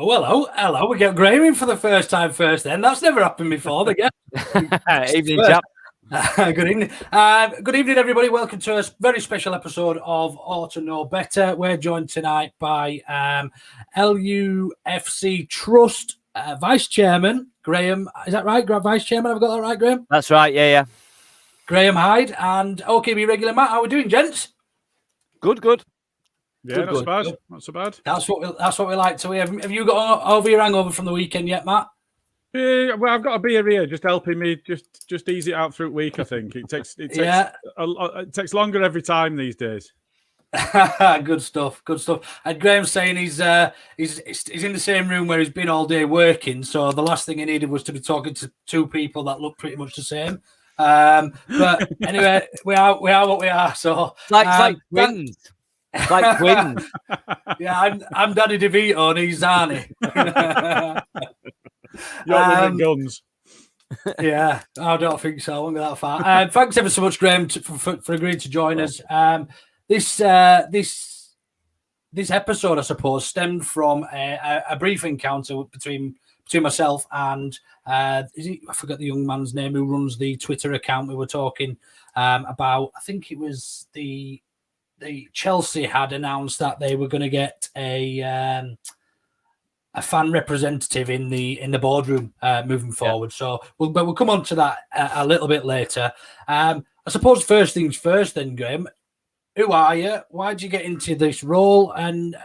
Oh, hello. We get Graham in for the first time first then. That's never happened before. Evening, chap. Good evening. Good evening, everybody. Welcome to a very special episode of Orta Know Better. We're joined tonight by LUFC Trust Vice Chairman, Graham. Is that right? Vice Chairman, have I got that right, Graham? That's right, yeah. Graham Hyde and OKB regular Matt. How are we doing, gents? Good. Yeah, not so bad. Not so bad. That's what we like to hear. Have you got over your hangover from the weekend yet, Matt? Well, I've got a beer here, just helping me, just ease it out through the week. I think it takes it takes longer every time these days. Good stuff. And Graham's saying he's in the same room where he's been all day working. So the last thing he needed was to be talking to two people that look pretty much the same. But anyway, we are what we are. So like twins. Like twins. Yeah, I'm Danny DeVito and he's Arnie. You're with guns. Yeah, I don't think so. I won't go that far. Thanks ever so much, Graham, for agreeing to join us. This episode, I suppose, stemmed from a brief encounter between myself and I forgot the young man's name who runs the Twitter account. We were talking about, I think it was the Chelsea had announced that they were going to get a fan representative in the boardroom moving forward. So we'll come on to that a little bit later. I suppose first things first, then, Graham. Who are you? Why did you get into this role? And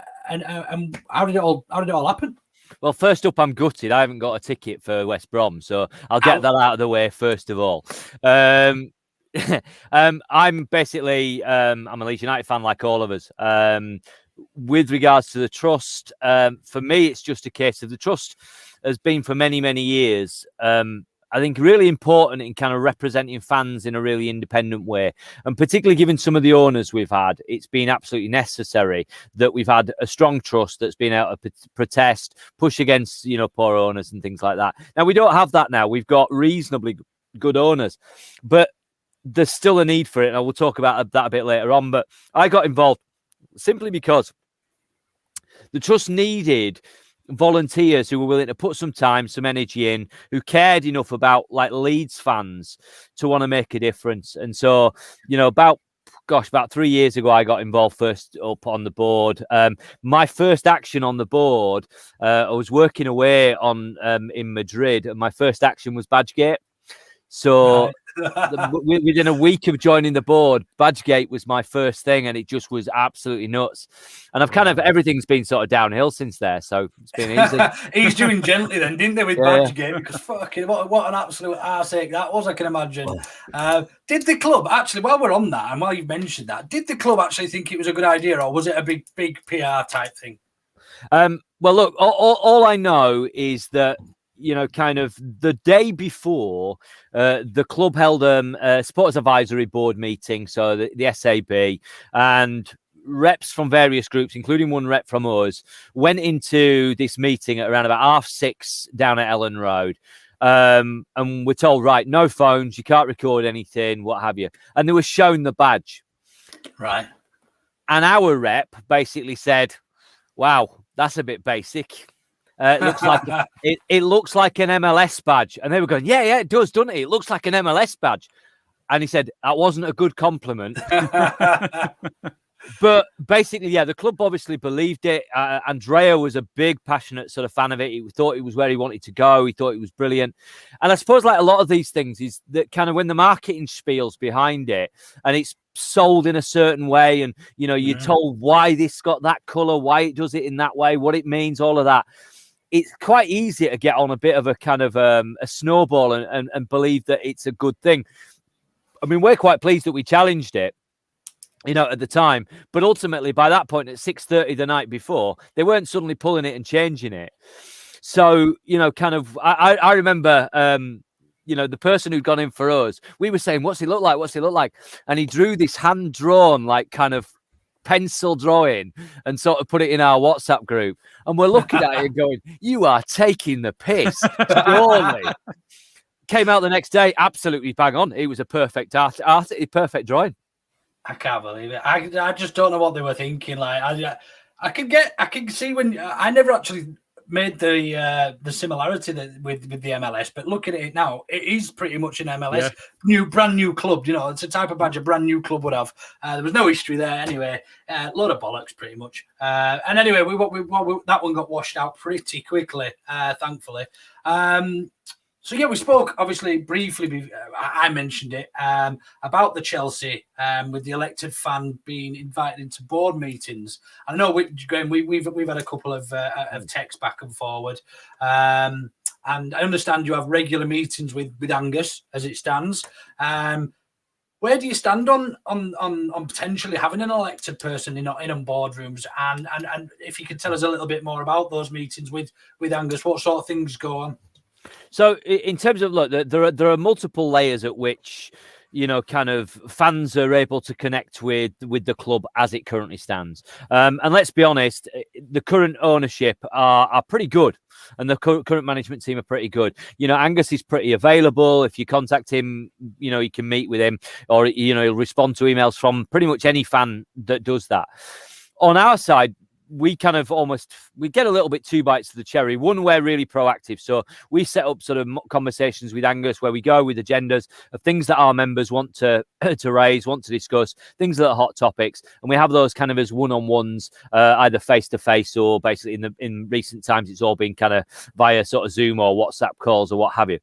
how did it all happen? Well, first up, I'm gutted. I haven't got a ticket for West Brom, so I'll get that out of the way first of all. I'm basically I'm a Leeds United fan, like all of us. With regards to the trust, for me, it's just a case of the trust has been for many, many years. I think really important in kind of representing fans in a really independent way, and particularly given some of the owners we've had, it's been absolutely necessary that we've had a strong trust that's been able to protest, push against, poor owners and things like that. Now, we don't have that now. We've got reasonably good owners, but there's still a need for it, and I will talk about that a bit later on. But I got involved simply because the trust needed volunteers who were willing to put some time, some energy in, who cared enough about like Leeds fans to want to make a difference. And so, about 3 years ago, I got involved first up on the board. My first action on the board, I was working away in Madrid, and my first action was Badgegate. So within a week of joining the board, Badgegate was my first thing, and it just was absolutely nuts. And I've everything's been sort of downhill since there, so it's been easy. He's doing gently then, didn't they, with Badgegate? Because fucking what an absolute arseache that was, I can imagine. Did the club actually, while we're on that, and while you've mentioned that, did the club actually think it was a good idea, or was it a big PR type thing? Well, look, all I know is that, kind of the day before, the club held a supporters advisory board meeting, so the SAB, and reps from various groups, including one rep from us, went into this meeting at around about 6:30 down at Ellen Road. And we're told, right, no phones, you can't record anything, what have you. And they were shown the badge. Right. And our rep basically said, wow, that's a bit basic. It looks like an MLS badge. And they were going, yeah, it does, doesn't it? It looks like an MLS badge. And he said, that wasn't a good compliment. But basically, the club obviously believed it. Andrea was a big, passionate sort of fan of it. He thought it was where he wanted to go. He thought it was brilliant. And I suppose like a lot of these things is that kind of when the marketing spiel's behind it and it's sold in a certain way, and, you're told why this got that colour, why it does it in that way, what it means, all of that. It's quite easy to get on a bit of a kind of a snowball and believe that it's a good thing. I mean, we're quite pleased that we challenged it, at the time. But ultimately, by that point at 6:30 the night before, they weren't suddenly pulling it and changing it. So, I remember, the person who'd gone in for us, we were saying, what's he look like? And he drew this hand-drawn, like, kind of pencil drawing and sort of put it in our WhatsApp group. And we're looking at it and going, you are taking the piss, surely. Came out the next day, absolutely bang on. It was a perfect perfect drawing. I can't believe it. I just don't know what they were thinking. Like, I can see when I never actually made the similarity with the MLS, but looking at it now, it is pretty much an MLS brand new club. You know, it's a type of badge a brand new club would have. There was no history there anyway. Load of bollocks, pretty much. And anyway, that one got washed out pretty quickly, thankfully. So yeah, we spoke obviously briefly. I mentioned it about the Chelsea with the elected fan being invited into board meetings. I know we've had a couple of texts back and forward, and I understand you have regular meetings with Angus as it stands. Where do you stand on potentially having an elected person in boardrooms? And if you could tell us a little bit more about those meetings with Angus, what sort of things go on? So in terms of, look, there are multiple layers at which, you know, kind of fans are able to connect with the club as it currently stands. And let's be honest, the current ownership are pretty good, and the current management team are pretty good. You know, Angus is pretty available. If you contact him, you know, you can meet with him, or, you know, he'll respond to emails from pretty much any fan that does that. On our side, we kind of we get a little bit two bites to the cherry. One, we're really proactive. So we set up sort of conversations with Angus where we go with agendas of things that our members want to raise, want to discuss, things that are hot topics. And we have those kind of as one-on-ones, either face-to-face or basically in recent times, it's all been kind of via sort of Zoom or WhatsApp calls or what have you.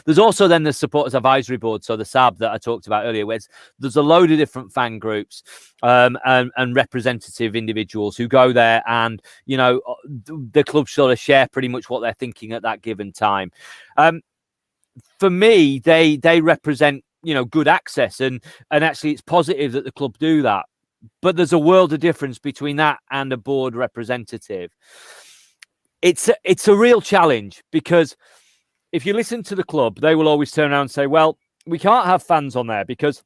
There's also then the supporters advisory board, so the SAB that I talked about earlier, where there's a load of different fan groups and representative individuals who go there, and, you know, the club sort of share pretty much what they're thinking at that given time. For me, they represent, you know, good access, and actually it's positive that the club do that. But there's a world of difference between that and a board representative. It's a real challenge, because if you listen to the club, they will always turn around and say, well, we can't have fans on there because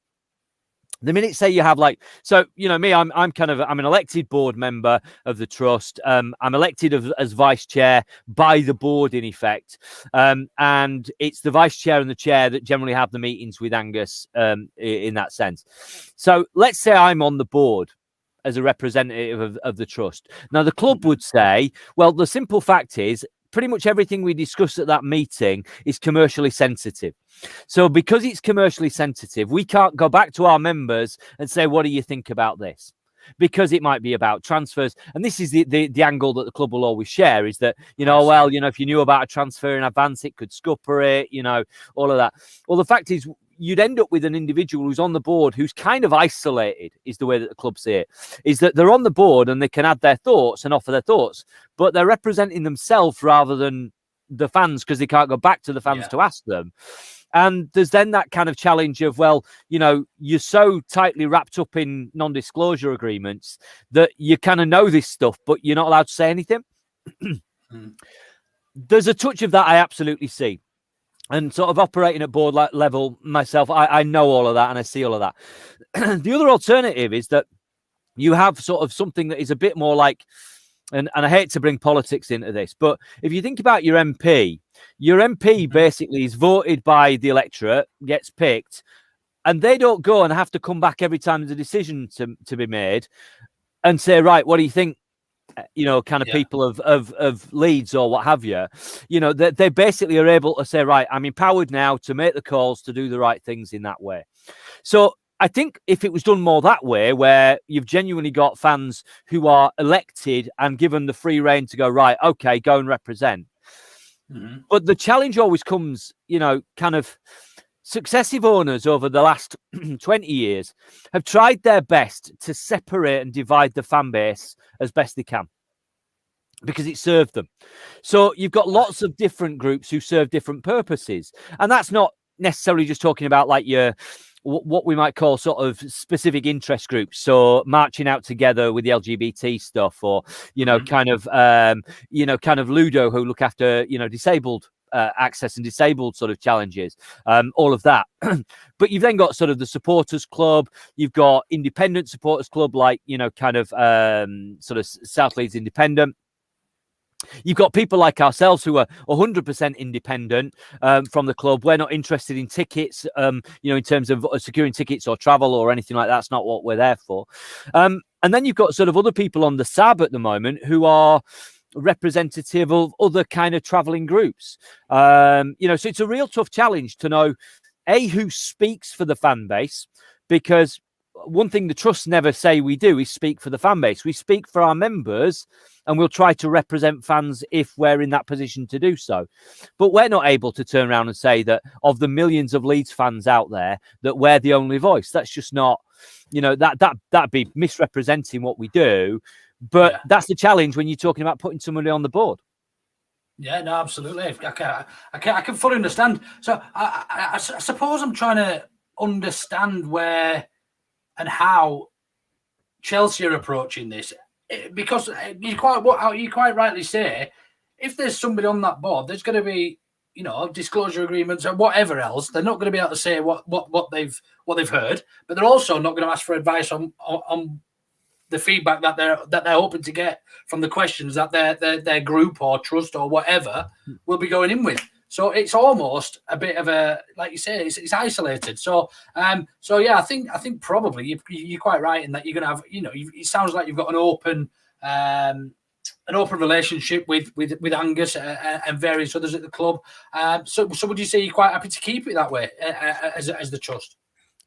the minute, say you have so, you know, me, I'm an elected board member of the trust. I'm elected as vice chair by the board in effect. And it's the vice chair and the chair that generally have the meetings with Angus in that sense. So let's say I'm on the board as a representative of the trust. Now, the club would say, well, the simple fact is, pretty much everything we discuss at that meeting is commercially sensitive. So because it's commercially sensitive, we can't go back to our members and say, what do you think about this? Because it might be about transfers. And this is the angle that the club will always share, is that, you know, well, you know, if you knew about a transfer in advance, it could scupper it, you know, all of that. Well, the fact is, you'd end up with an individual who's on the board who's kind of isolated, is the way that the club see it, is that they're on the board and they can add their thoughts and offer their thoughts, but they're representing themselves rather than the fans, because they can't go back to the fans to ask them. And there's then that kind of challenge of, well, you know, you're so tightly wrapped up in non-disclosure agreements that you kind of know this stuff, but you're not allowed to say anything. There's a touch of that I absolutely see. And sort of operating at board level myself, I know all of that and I see all of that. The other alternative is that you have sort of something that is a bit more like, and I hate to bring politics into this, but if you think about your MP basically is voted by the electorate, gets picked, and they don't go and have to come back every time there's a decision to be made and say, right, what do you think? You know, kind of people of Leeds or what have you, you know, they basically are able to say, right, I'm empowered now to make the calls, to do the right things in that way. So I think if it was done more that way, where you've genuinely got fans who are elected and given the free rein to go, right, okay, go and represent. Mm-hmm. But the challenge always comes, you know, kind of successive owners over the last 20 years have tried their best to separate and divide the fan base as best they can, because it served them. So you've got lots of different groups who serve different purposes. And that's not necessarily just talking about like your what we might call sort of specific interest groups. So marching out together with the LGBT stuff, or, you know, kind of Ludo, who look after, you know, disabled access and disabled sort of challenges, all of that. But you've then got sort of the supporters club, you've got independent supporters club, like, you know, kind of sort of South Leeds Independent. You've got people like ourselves who are 100% independent from the club. We're not interested in tickets, you know, in terms of securing tickets or travel or anything like that. That's not what we're there for. And then you've got sort of other people on the SAB at the moment who are representative of other kind of traveling groups. So it's a real tough challenge to know, who speaks for the fan base, because one thing the Trust never say we do is speak for the fan base. We speak for our members, and we'll try to represent fans if we're in that position to do so. But we're not able to turn around and say that of the millions of Leeds fans out there, that we're the only voice. That's just not, that'd be misrepresenting what we do. But that's the challenge when you're talking about putting somebody on the board. Yeah, no, absolutely. I can fully understand. So I suppose I'm trying to understand where and how Chelsea are approaching this, because you quite rightly say, if there's somebody on that board, there's going to be, disclosure agreements or whatever else. They're not going to be able to say what they've heard, but they're also not going to ask for advice on the feedback that they're hoping to get from the questions that their group or trust or whatever will be going in with. So it's almost a bit of a, like you say, it's isolated. So yeah, I think probably you're quite right in that you're going to have, it sounds like you've got an open relationship with Angus and various others at the club. So would you say you're quite happy to keep it that way as the Trust?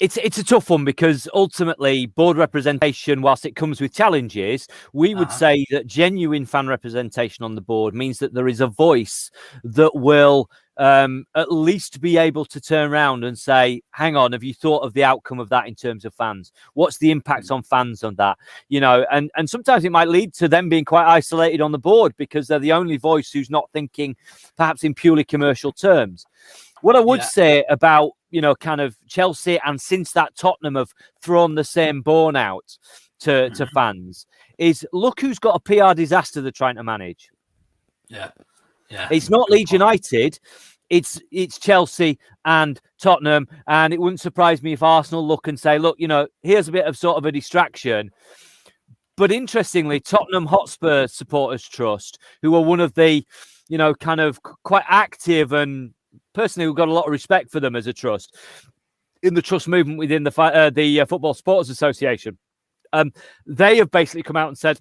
It's a tough one, because ultimately board representation, whilst it comes with challenges, we would say that genuine fan representation on the board means that there is a voice that will at least be able to turn around and say, hang on, have you thought of the outcome of that in terms of fans? What's the impact on fans on that? And sometimes it might lead to them being quite isolated on the board because they're the only voice who's not thinking perhaps in purely commercial terms. What I would say about, kind of Chelsea, and since that Tottenham have thrown the same bone out to fans, is look who's got a PR disaster they're trying to manage. Yeah. It's not Leeds United. It's Chelsea and Tottenham. And it wouldn't surprise me if Arsenal look and say, look, here's a bit of sort of a distraction. But interestingly, Tottenham Hotspur Supporters Trust, who are one of the, kind of quite active, and personally we've got a lot of respect for them as a trust in the trust movement within the Football Supporters Association. They have basically come out and said,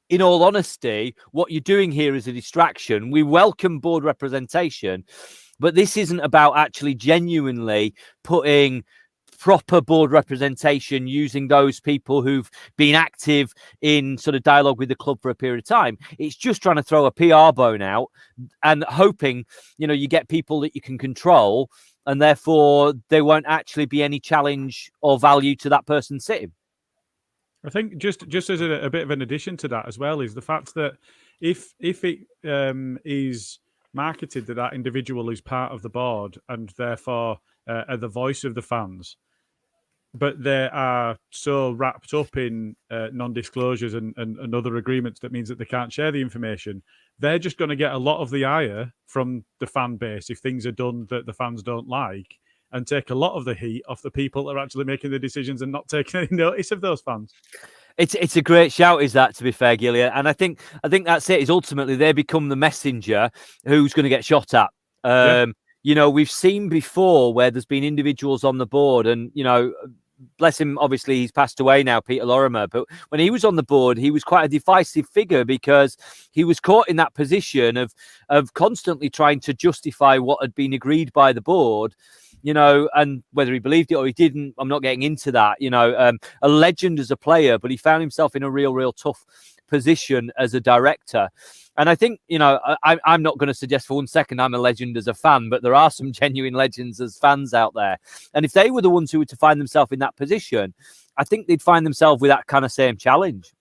in all honesty, what you're doing here is a distraction. We welcome board representation, but this isn't about actually genuinely putting proper board representation using those people who've been active in sort of dialogue with the club for a period of time. It's just trying to throw a PR bone out and hoping, you get people that you can control, and therefore there won't actually be any challenge or value to that person sitting. I think just as a bit of an addition to that as well is the fact that if it is marketed that individual is part of the board and therefore are the voice of the fans, but they are so wrapped up in non-disclosures and other agreements that means that they can't share the information, they're just going to get a lot of the ire from the fan base if things are done that the fans don't like, and take a lot of the heat off the people that are actually making the decisions and not taking any notice of those fans. It's a great shout, is that, to be fair, Gilly? And I think that's it, is ultimately they become the messenger who's going to get shot at. We've seen before where there's been individuals on the board, and, bless him, obviously he's passed away now, Peter Lorimer, but when he was on the board, he was quite a divisive figure because he was caught in that position of constantly trying to justify what had been agreed by the board. And whether he believed it or he didn't, I'm not getting into that. A legend as a player, but he found himself in a real tough position as a director. And I think, I'm not going to suggest for 1 second I'm a legend as a fan, but there are some genuine legends as fans out there. And if they were the ones who were to find themselves in that position, I think they'd find themselves with that kind of same challenge.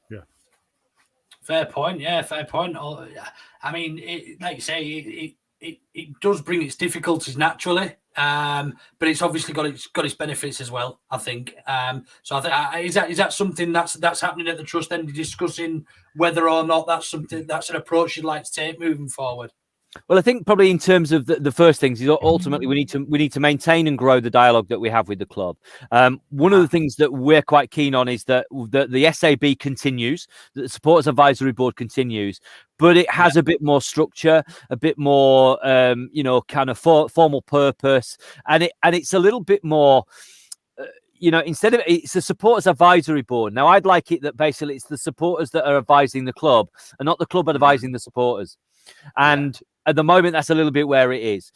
Yeah. Fair point. Yeah, fair point. I mean, like you say, it does bring its difficulties naturally, but it's obviously got its benefits as well, I think. So I think is that something that's happening at the trust, then discussing whether or not that's an approach you'd like to take moving forward? Well, I think probably in terms of the first things is ultimately we need to maintain and grow the dialogue that we have with the club. One of the things that we're quite keen on is that the SAB continues, that the Supporters Advisory Board continues, but it has a bit more structure, a bit more, kind of formal purpose, and it's a little bit more. instead of it's the supporters advisory board. Now, I'd like it that basically it's the supporters that are advising the club and not the club advising the supporters. And at the moment, that's a little bit where it is.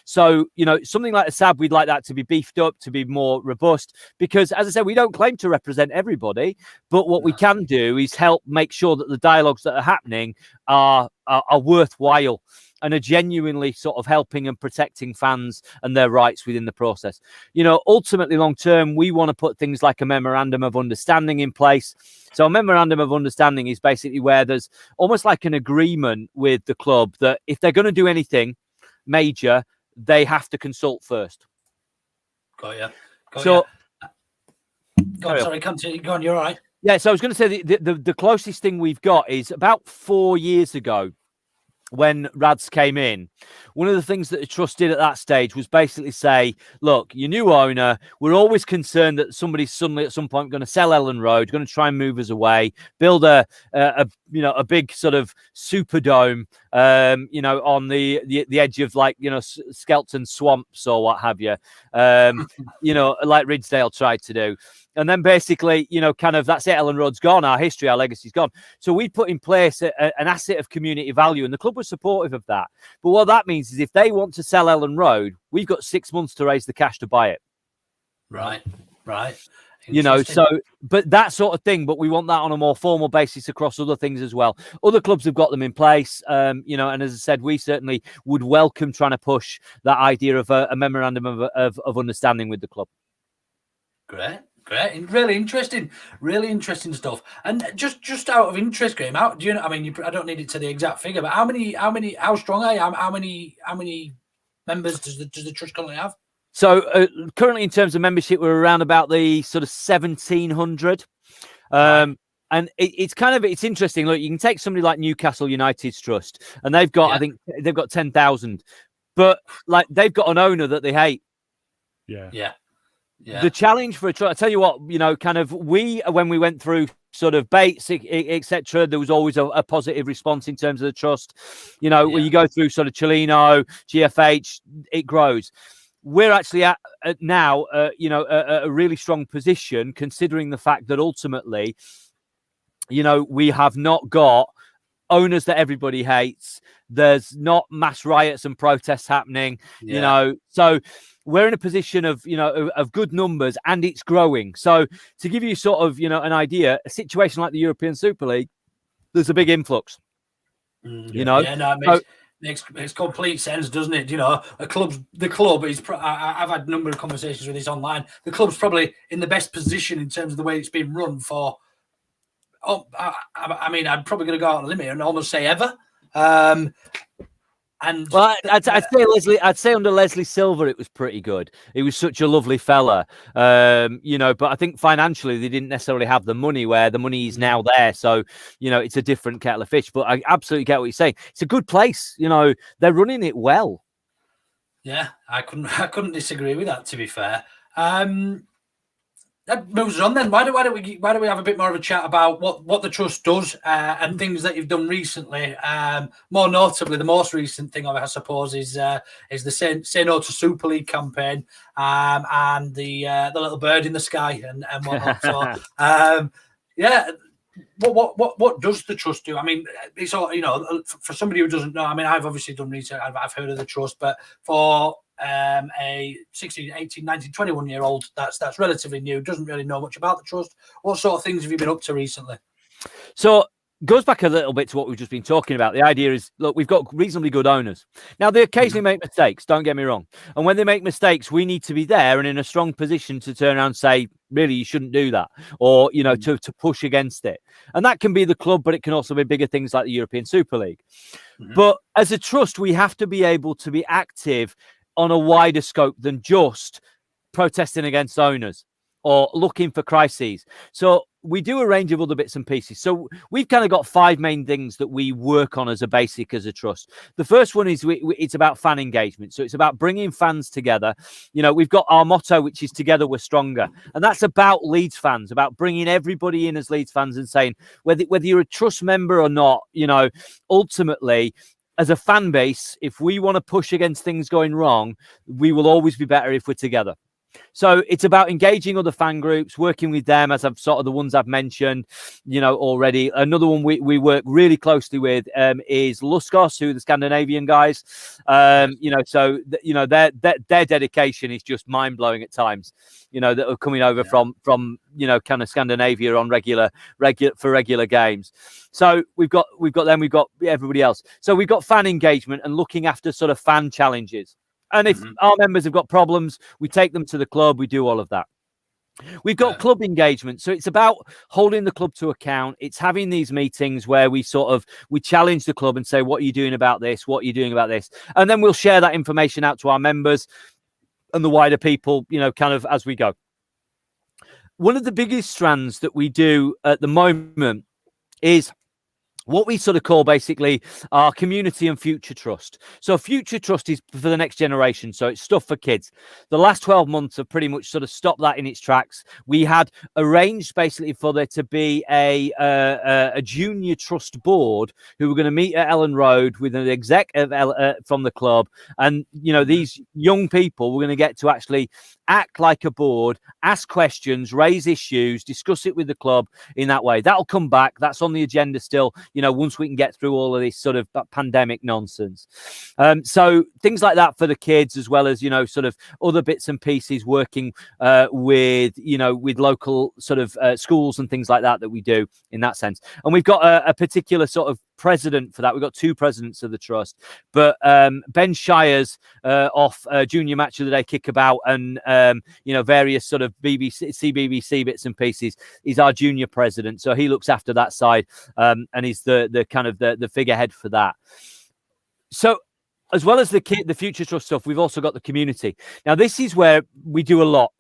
So, something like a SAB, we'd like that to be beefed up, to be more robust, because, as I said, we don't claim to represent everybody, but what we can do is help make sure that the dialogues that are happening are worthwhile and are genuinely sort of helping and protecting fans and their rights within the process. Ultimately, long term, we want to put things like a memorandum of understanding in place. So a memorandum of understanding is basically where there's almost like an agreement with the club that if they're going to do anything major, they have to consult first. Got you. So, sorry, continue. Go on, you're all right. Yeah, so I was going to say the closest thing we've got is about 4 years ago when Rads came in. One of the things that the trust did at that stage was basically say, look, your new owner, we're always concerned that somebody's suddenly at some point going to sell Ellen Road, going to try and move us away, build a big sort of Superdome, on the edge of Skelton Swamps or what have you, like Ridsdale tried to do. And then basically, that's it. Ellen Road's gone. Our history, our legacy's gone. So we put in place an asset of community value, and the club was supportive of that. But what that means is if they want to sell Ellen Road, we've got 6 months to raise the cash to buy it. Right. But that sort of thing, but we want that on a more formal basis across other things as well. Other clubs have got them in place, and as I said, we certainly would welcome trying to push that idea of a memorandum of understanding with the club. Great. Really interesting stuff. And just out of interest, Graham, how do you know? I mean, I don't need it to the exact figure, but how strong are you? How many members does the trust currently have? So currently, in terms of membership, we're around about the sort of 1,700. And it's interesting. Look, you can take somebody like Newcastle United's trust, and they've got I think they've got 10,000, but like they've got an owner that they hate. Yeah. The challenge for a trust, I tell you what, when we went through sort of Bates, etc., there was always a positive response in terms of the trust. When you go through sort of Chelino, GFH, it grows. We're actually at now, a really strong position, considering the fact that ultimately, we have not got owners that everybody hates. There's not mass riots and protests happening, so we're in a position of good numbers, and it's growing. So to give you sort of, an idea, a situation like the European Super League, there's a big influx, It makes complete sense, doesn't it? The club is, I've had a number of conversations with this online. The club's probably in the best position in terms of the way it's been run for, I'm probably going to go out on a limit and almost say ever. I'd say under Leslie Silver it was pretty good. He was such a lovely fella, but I think financially they didn't necessarily have the money where the money is now there. So it's a different kettle of fish. But I absolutely get what you're saying. It's a good place. They're running it well. Yeah, I couldn't disagree with that. To be fair. That moves on then. Why don't we have a bit more of a chat about what the trust does and things that you've done recently? More notably, the most recent thing I suppose is the Say No to Super League campaign and the little bird in the sky and whatnot. So what does the trust do? I mean, it's all for somebody who doesn't know. I mean, I've obviously done research. I've heard of the trust, but for a 16, 18, 19, 21-year-old that's relatively new, doesn't really know much about the trust. What sort of things have you been up to recently? So goes back a little bit to what we've just been talking about. The idea is, look, we've got reasonably good owners. Now, they occasionally make mistakes, don't get me wrong. And when they make mistakes, we need to be there and in a strong position to turn around and say, really, you shouldn't do that, or, to push against it. And that can be the club, but it can also be bigger things like the European Super League. But as a trust, we have to be able to be active on a wider scope than just protesting against owners or looking for crises. So we do a range of other bits and pieces. So we've kind of got 5 main things that we work on as a basic, as a trust. The first one is it's about fan engagement. So it's about bringing fans together. We've got our motto, which is together we're stronger. And that's about Leeds fans, about bringing everybody in as Leeds fans and saying, whether you're a trust member or not, ultimately, as a fan base, if we want to push against things going wrong, we will always be better if we're together. So it's about engaging other fan groups, working with them, as I've sort of the ones I've mentioned, already. Another one we work really closely with is Luskos, who are the Scandinavian guys. So their dedication is just mind blowing at times. That are coming over from kind of Scandinavia on regular games. So we've got them, we've got everybody else. So we've got fan engagement and looking after sort of fan challenges. And if our members have got problems, we take them to the club. We do all of that. We've got club engagement. So it's about holding the club to account. It's having these meetings where we challenge the club and say, what are you doing about this? What are you doing about this? And then we'll share that information out to our members and the wider people, kind of as we go. One of the biggest strands that we do at the moment is what we sort of call basically our community and future trust. So future trust is for the next generation. So it's stuff for kids. The last 12 months have pretty much sort of stopped that in its tracks. We had arranged basically for there to be a junior trust board who were going to meet at Ellen Road with an exec from the club. And, these young people were going to get to actually act like a board, ask questions, raise issues, discuss it with the club in that way. That'll come back. That's on the agenda still, once we can get through all of this sort of pandemic nonsense. So things like that for the kids, as well as, sort of other bits and pieces, working with local sort of schools and things like that we do in that sense. And we've got a particular sort of president for that. We've got two presidents of the trust, but Ben Shires off Junior Match of the Day Kickabout and various sort of CBBC bits and pieces is our junior president. So he looks after that side and he's the kind of the figurehead for that. So as well as the future trust stuff, we've also got the community. Now this is where we do a lot.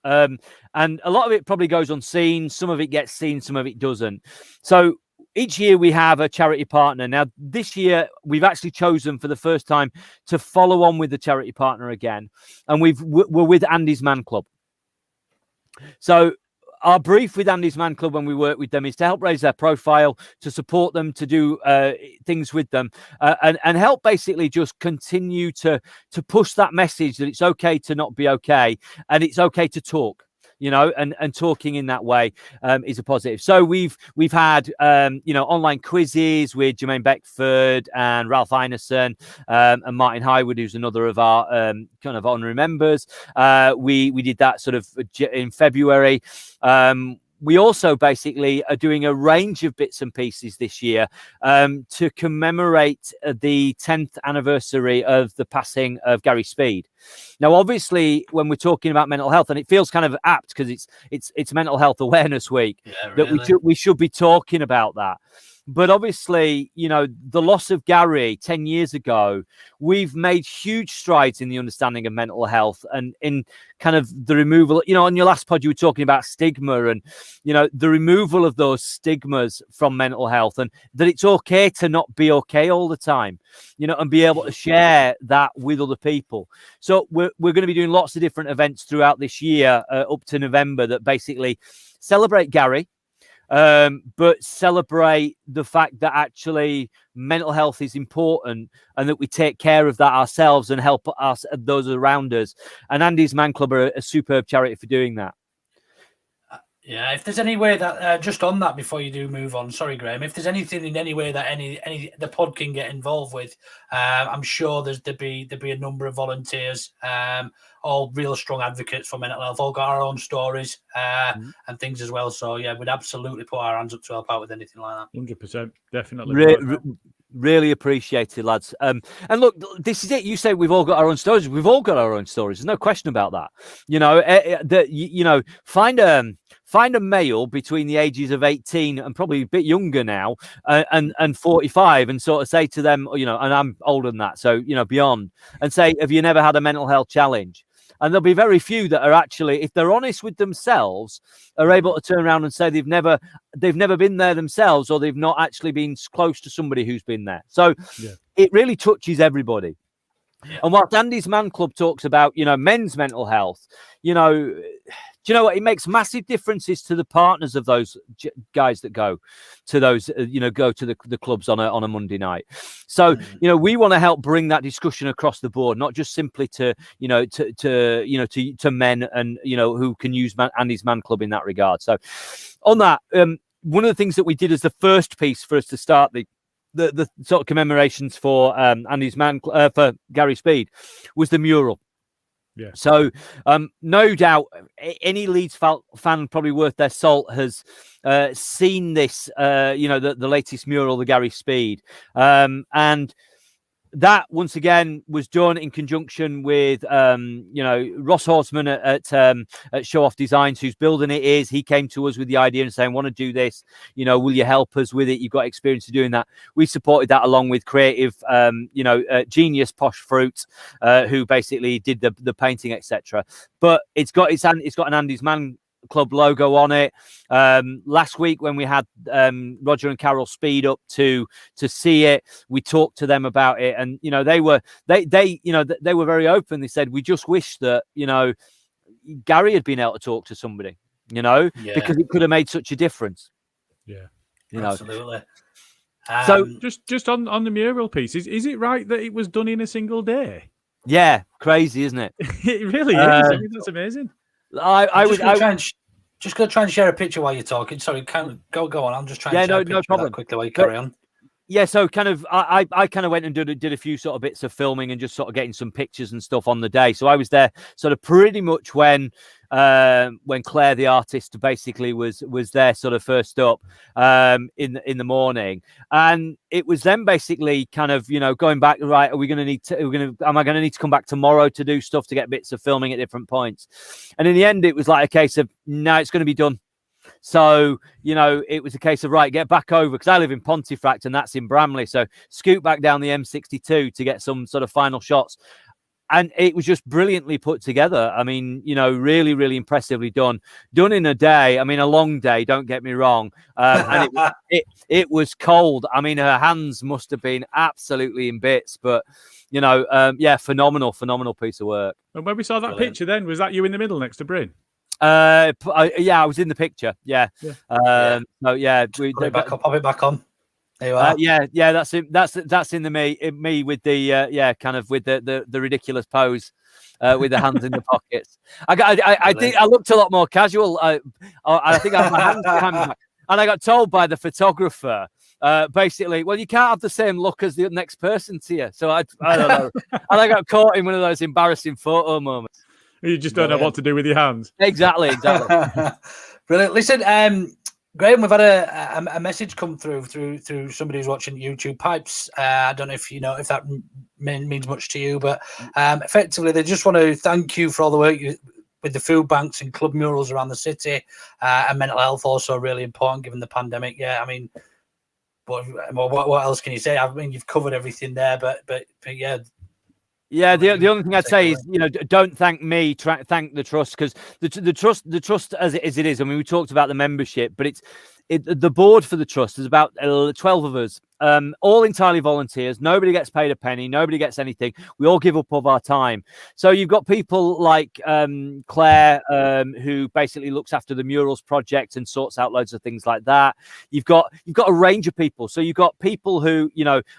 And a lot of it probably goes unseen. Some of it gets seen, some of it doesn't. So each year we have a charity partner. Now, this year we've actually chosen for the first time to follow on with the charity partner again. And we're with Andy's Man Club. So our brief with Andy's Man Club when we work with them is to help raise their profile, to support them, to do things with them, and help basically just continue to push that message that it's okay to not be okay and it's okay to talk. And talking in that way is a positive. So we've had online quizzes with Jermaine Beckford and Ralph Ineson and Martin Highwood, who's another of our kind of honorary members. We did that sort of in February. We also basically are doing a range of bits and pieces this year to commemorate the 10th anniversary of the passing of Gary Speed. Now, obviously, when we're talking about mental health, and it feels kind of apt because it's Mental Health Awareness Week, really. That we should be talking about that. But obviously, the loss of Gary 10 years ago, we've made huge strides in the understanding of mental health and in kind of the removal, on your last pod, you were talking about stigma and, the removal of those stigmas from mental health and that it's okay to not be okay all the time, and be able to share that with other people. So we're going to be doing lots of different events throughout this year up to November that basically celebrate Gary, but celebrate the fact that actually mental health is important and that we take care of that ourselves and help us those around us. And Andy's Man Club are a superb charity for doing that. Yeah, if there's any way that just on that before you do move on, sorry, Graham, if there's anything in any way that any the pod can get involved with, I'm sure there'd be a number of volunteers, all real strong advocates for mental health, all got our own stories and things as well. So yeah, we'd absolutely put our hands up to help out with anything like that. 100%, definitely. Really appreciated, lads. And look, this is it. You say we've all got our own stories. We've all got our own stories. There's no question about that. Find a male between the ages of 18 and probably a bit younger now and 45 and sort of say to them, and I'm older than that, so, beyond, and say, have you never had a mental health challenge? And there'll be very few that are actually, if they're honest with themselves, are able to turn around and say they've never been there themselves, or they've not actually been close to somebody who's been there. So It really touches everybody. Yeah. And whilst Andy's Man Club talks about, men's mental health, do you know what? It makes massive differences to the partners of those guys that go to those, go to the clubs on a Monday night. So, we want to help bring that discussion across the board, not just simply to men and, who can use Andy's Man Club in that regard. So on that, one of the things that we did as the first piece for us to start the sort of commemorations for Andy's for Gary Speed was the mural. Yeah. So, no doubt, any Leeds fan probably worth their salt has seen this. The latest mural, the Gary Speed, and that once again was done in conjunction with Ross Horseman at Show Off Designs, who's building it. He came to us with the idea and saying, "Want to do this? Will you help us with it? You've got experience of doing that." We supported that along with creative, genius Posh Fruit, who basically did the painting, etc. But it's got an Andy's Man Club logo on it. Last week when we had Roger and Carol Speed up to see it, we talked to them about it, and they were very open. They said, we just wish that Gary had been able to talk to somebody, because it could have made such a difference. Yeah, absolutely. So just on the mural piece, is it right that it was done in a single day? Yeah, crazy, isn't it? It really is. I mean, that's amazing. I'm just going to try and share a picture while you're talking. Sorry, go on. I'm just trying to share a picture of that quickly while you carry on. Yeah, so kind of, I kind of went and did a few sort of bits of filming and just sort of getting some pictures and stuff on the day. So I was there sort of pretty much when Claire, the artist, basically was there sort of first up in the morning, and it was then basically kind of going back, right, am I going to need to come back tomorrow to do stuff, to get bits of filming at different points, and in the end it was like a case of, no, it's going to be done. So, it was a case of, right, get back over, because I live in Pontefract and that's in Bramley. So scoot back down the M62 to get some sort of final shots. And it was just brilliantly put together. I mean, really, really impressively done in a day. I mean, a long day, don't get me wrong. And it was cold. I mean, her hands must have been absolutely in bits, but, phenomenal piece of work. And when we saw that picture then, was that you in the middle next to Bryn? I was in the picture. Yeah. Pop it back on. There you are. Yeah. That's it. That's in the me with the kind of with the ridiculous pose, with the hands in the pockets. I looked a lot more casual. I think I had my hands behind my back, and I got told by the photographer, basically, well, you can't have the same look as the next person to you. So I don't know, and I got caught in one of those embarrassing photo moments. You just don't know what to do with your hands. Exactly. Brilliant. Listen, Graham, we've had a message come through somebody who's watching YouTube. Pipes, I don't know if if that means much to you, but effectively they just want to thank you for all the work with the food banks and club murals around the city, and mental health also really important given the pandemic. Yeah, I mean, what else can you say? I mean, you've covered everything there, but yeah. Yeah, the only thing I'd say is, don't thank me, thank the trust, because the trust as it is. I mean, we talked about the membership, but the board for the trust is about 12 of us, all entirely volunteers. Nobody gets paid a penny. Nobody gets anything. We all give up of our time. So you've got people like Claire, who basically looks after the murals project and sorts out loads of things like that. You've got a range of people. So you've got people who,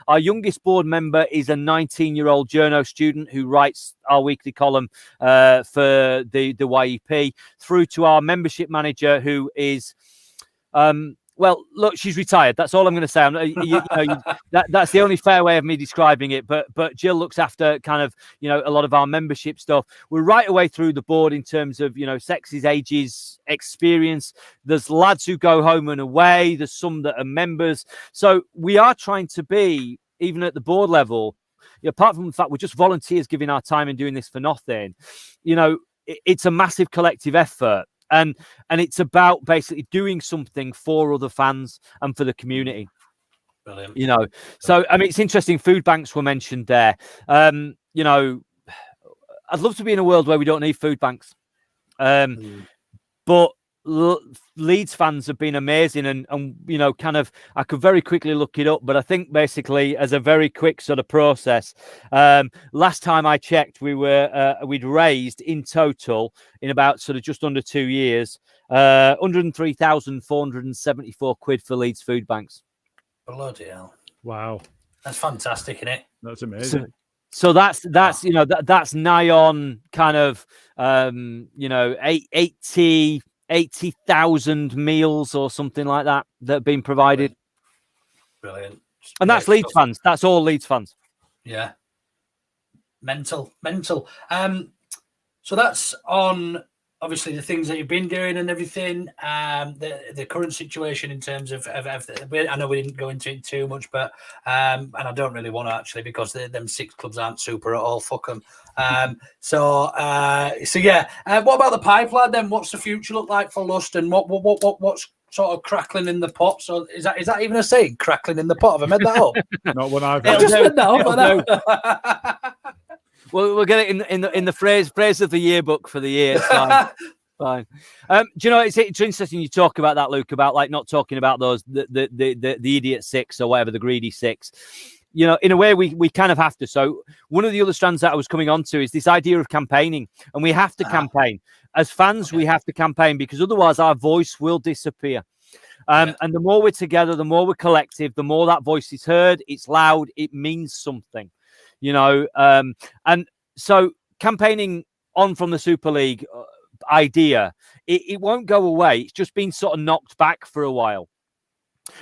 our youngest board member is a 19-year-old journo student who writes our weekly column for the YEP, through to our membership manager who is well, look, she's retired. That's all I'm going to say. That's the only fair way of me describing it. But Jill looks after kind of, a lot of our membership stuff. We're right away through the board in terms of, sexes, ages, experience. There's lads who go home and away. There's some that are members. So we are trying to be, even at the board level, apart from the fact we're just volunteers giving our time and doing this for nothing, it's a massive collective effort. And it's about basically doing something for other fans and for the community. Brilliant. So I mean, it's interesting. Food banks were mentioned there. I'd love to be in a world where we don't need food banks. But Leeds fans have been amazing, and kind of, I could very quickly look it up, but I think basically as a very quick sort of process, last time I checked, we'd raised in total in about sort of just under 2 years, 103,474 quid for Leeds food banks. Bloody hell! Wow, that's fantastic, isn't it? That's amazing. So that's that's nigh on kind of 80,000 meals or something like that have been provided. Brilliant. And that's Leeds fans. That's all Leeds fans. Yeah. Mental. So that's on obviously the things that you've been doing and everything. The current situation in terms of I know we didn't go into it too much, but and I don't really want to actually, because them 6 clubs aren't super at all. Fuck them. So yeah. What about the pipeline then? What's the future look like for Lust, and what's sort of crackling in the pot? So is that even a saying? Crackling in the pot? Have I made that up? Not when I've just made that up. Well, we'll get it in the phrase of the yearbook for the year. It's fine. Fine. Do you know, it's interesting you talk about that, Luke, about like not talking about those the idiot 6 or whatever, the greedy 6. You know, in a way, we kind of have to. So one of the other strands that I was coming on to is this idea of campaigning, and we have to campaign as fans. Okay. We have to campaign, because otherwise our voice will disappear. And the more we're together, the more we're collective, the more that voice is heard. It's loud. It means something. You know, and so campaigning on from the Super League idea, it won't go away. It's just been sort of knocked back for a while.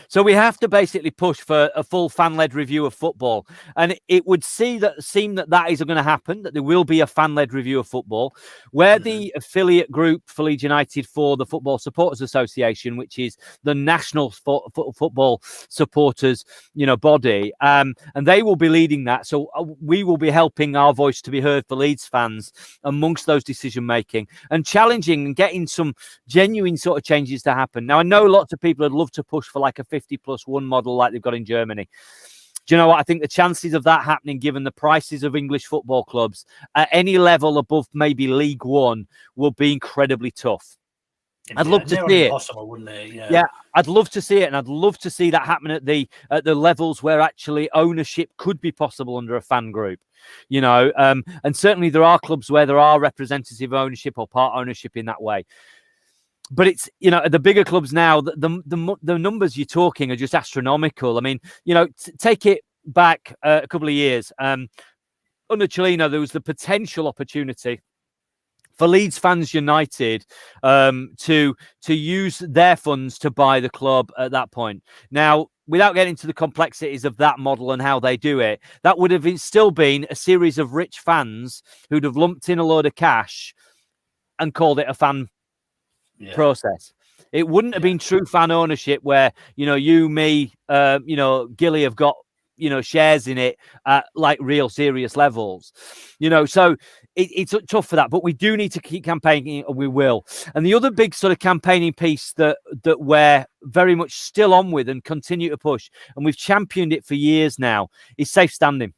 So we have to basically push for a full fan-led review of football, and it would seem that is going to happen, that there will be a fan-led review of football, where the affiliate group for Leeds United for the Football Supporters Association, which is the national football supporters, body, and they will be leading that. So we will be helping our voice to be heard for Leeds fans amongst those decision making, and challenging and getting some genuine sort of changes to happen. Now, I know lots of people would love to push for like a 50+1 model like they've got in Germany. Do you know what? I think the chances of that happening, given the prices of English football clubs at any level above maybe League One, will be incredibly tough. I'd love to see it. Impossible, wouldn't it? Yeah, I'd love to see it, and I'd love to see that happen at the levels where actually ownership could be possible under a fan group. And certainly there are clubs where there are representative ownership or part ownership in that way. But it's, the bigger clubs now, the numbers you're talking are just astronomical. I mean, take it back a couple of years. Under Cellino, there was the potential opportunity for Leeds Fans United to use their funds to buy the club at that point. Now, without getting into the complexities of that model and how they do it, that would have still been a series of rich fans who'd have lumped in a load of cash and called it a fan process. It wouldn't have been true fan ownership where, you, me, Gilly have got, shares in it at like real serious levels, so it's tough for that, but we do need to keep campaigning, and we will. And the other big sort of campaigning piece that we're very much still on with and continue to push, and we've championed it for years now, is safe standing.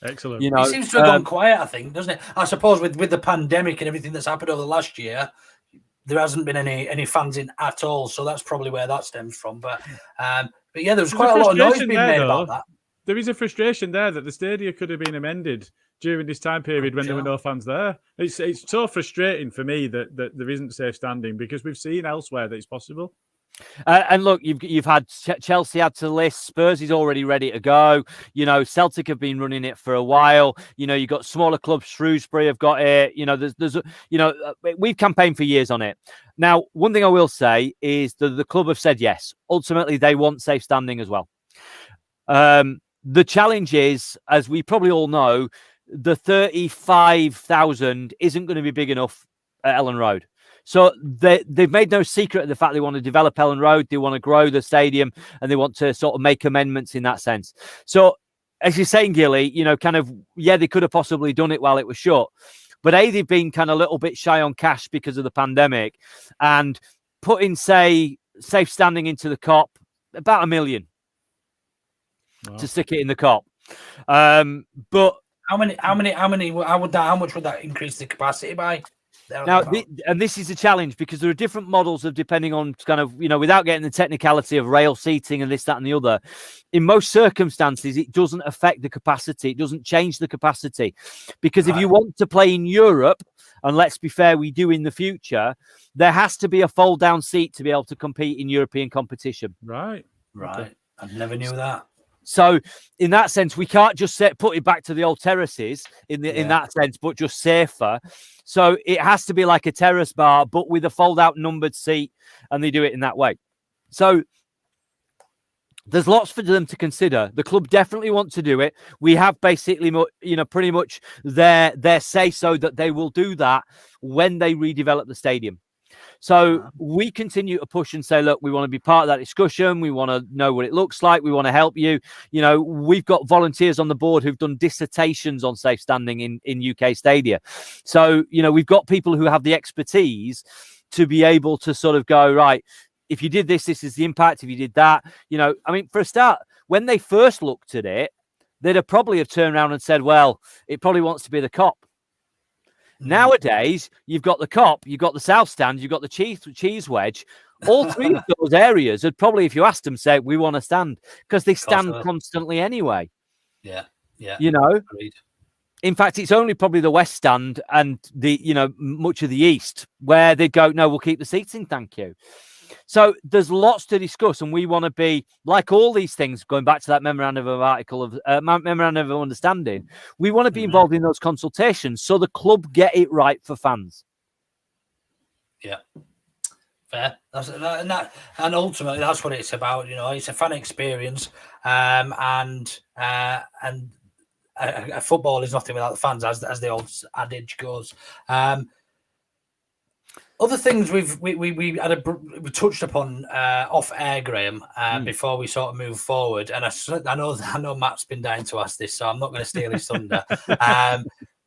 Excellent. It seems to have gone quiet, I think, doesn't it? I suppose with the pandemic and everything that's happened over the last year, there hasn't been any fans in at all, so that's probably where that stems from. But yeah, there's quite a lot of noise being made about that. There is a frustration there that the stadia could have been amended during this time period when there were no fans there. It's so frustrating for me that there isn't safe standing, because we've seen elsewhere that it's possible. And look, you've had Chelsea add to the list. Spurs is already ready to go. Celtic have been running it for a while. You've got smaller clubs. Shrewsbury have got it. We've campaigned for years on it. Now, one thing I will say is that the club have said yes. Ultimately, they want safe standing as well. The challenge is, as we probably all know, the 35,000 isn't going to be big enough at Ellen Road. So they've made no secret of the fact they want to develop Ellen Road, they want to grow the stadium, and they want to sort of make amendments in that sense. So, as you're saying, Gilly, they could have possibly done it while it was shut. But they've been kind of a little bit shy on cash because of the pandemic, and putting, say, safe standing into the COP, about $1 million to stick it in the COP. But how much would that increase the capacity by? Now, and this is a challenge because there are different models of depending on kind of, without getting the technicality of rail seating and this, that, and the other. In most circumstances, it doesn't affect the capacity. It doesn't change the capacity because if you want to play in Europe, and let's be fair, we do in the future, there has to be a fold down seat to be able to compete in European competition. Right. Okay. I never knew that. So in that sense, we can't just put it back to the old terraces in that sense, but just safer. So it has to be like a terrace bar, but with a fold-out numbered seat, and they do it in that way. So there's lots for them to consider. The club definitely want to do it. We have basically, pretty much their say so that they will do that when they redevelop the stadium. So we continue to push and say, look, we want to be part of that discussion. We want to know what it looks like. We want to help you. We've got volunteers on the board who've done dissertations on safe standing in UK stadia. So, we've got people who have the expertise to be able to sort of go, right, if you did this, this is the impact. If you did that, for a start, when they first looked at it, they'd have probably turned around and said, well, it probably wants to be the Kop. Nowadays, you've got the Kop, you've got the South Stand, you've got the cheese wedge. All three of those areas would probably, if you asked them, say, we want to stand because they stand constantly anyway. Yeah. Agreed. In fact, it's only probably the West Stand and much of the East where they go, no, we'll keep the seating, thank you. So there's lots to discuss, and we want to be like all these things. Going back to that memorandum of understanding, we want to be involved in those consultations so the club get it right for fans. Yeah, fair. And ultimately, that's what it's about. It's a fan experience, and football is nothing without the fans, as the old adage goes. Other things we touched upon off air, Graham, before we sort of move forward, and I know Matt's been dying to ask this, so I'm not going to steal his thunder